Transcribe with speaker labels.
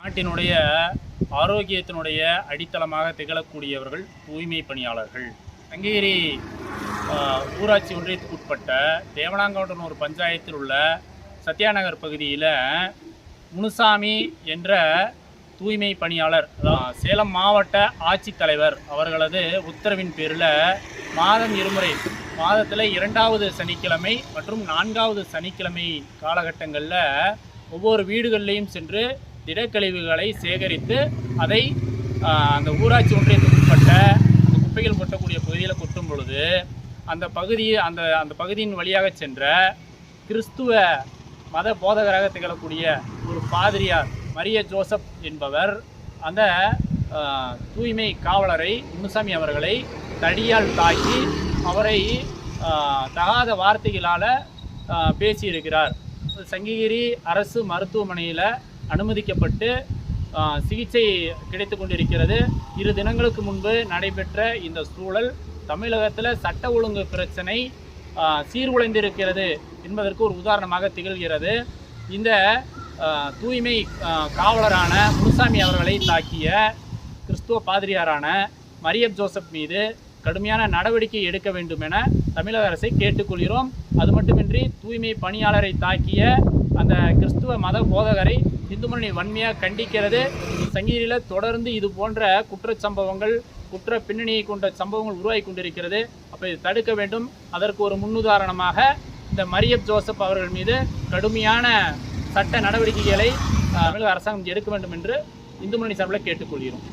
Speaker 1: நாட்டினுடைய ஆரோக்கியத்தினுடைய அடித்தளமாக திகழக்கூடியவர்கள் தூய்மை பணியாளர்கள். சங்ககிரி ஊராட்சி ஒன்றியத்துக்குட்பட்ட தேவனாங்கோட்டனூர் பஞ்சாயத்தில் உள்ள சத்யாநகர் பகுதியில் முனுசாமி என்ற தூய்மை பணியாளர், சேலம் மாவட்ட ஆட்சித்தலைவர் அவர்களது உத்தரவின் பேரில் மாதம் இருமுறை, மாதத்தில் 2வது சனிக்கிழமை மற்றும் 4வது சனிக்கிழமை காலகட்டங்களில் ஒவ்வொரு வீடுகளிலையும் சென்று திடக்கழிவுகளை சேகரித்து அதை அந்த ஊராட்சி ஒன்றியத்துக்குட்பட்ட அந்த குப்பைகள் கொட்டக்கூடிய பகுதியில் கொட்டும் பொழுது அந்த பகுதியின் வழியாக சென்ற கிறிஸ்துவ மத போதகராக திகழக்கூடிய ஒரு பாதிரியார் மரிய ஜோசப் என்பவர் அந்த தூய்மை காவலரை முனுசாமி அவர்களை தடியால் தாக்கி அவரை தகாத வார்த்தைகளால் பேசியிருக்கிறார். சங்ககிரி அரசு மருத்துவமனையில் அனுமதிக்கப்பட்டு சிகிச்சை கிடைத்து கொண்டிருக்கிறது. 2 தினங்களுக்கு முன்பு நடைபெற்ற இந்த சூழல் தமிழகத்தில் சட்ட ஒழுங்கு பிரச்சனை சீர்குலைந்திருக்கிறது என்பதற்கு ஒரு உதாரணமாக திகழ்கிறது. இந்த தூய்மை காவலரான முனுசாமி அவர்களை தாக்கிய கிறிஸ்துவ பாதிரியாரான மரியம் ஜோசப் மீது கடுமையான நடவடிக்கை எடுக்க வேண்டும் என தமிழக அரசை கேட்டுக்கொள்கிறோம். அது மட்டுமின்றி தூய்மை பணியாளரை தாக்கிய அந்த கிறிஸ்துவ மத போதகரை இந்து முன்னணி வன்மையாக கண்டிக்கிறது. சங்ககிரியில் தொடர்ந்து இது போன்ற குற்றச்சம்பவங்கள், குற்ற பின்னணியை கொண்ட சம்பவங்கள் உருவாகி கொண்டிருக்கிறது. அப்போ இது தடுக்க வேண்டும். அதற்கு ஒரு முன்னுதாரணமாக இந்த மரியம் ஜோசப் அவர்கள் மீது கடுமையான சட்ட நடவடிக்கைகளை தமிழக அரசாங்கம் எடுக்க வேண்டும் என்று இந்து முன்னணி சார்பில் கேட்டுக்கொள்கிறோம்.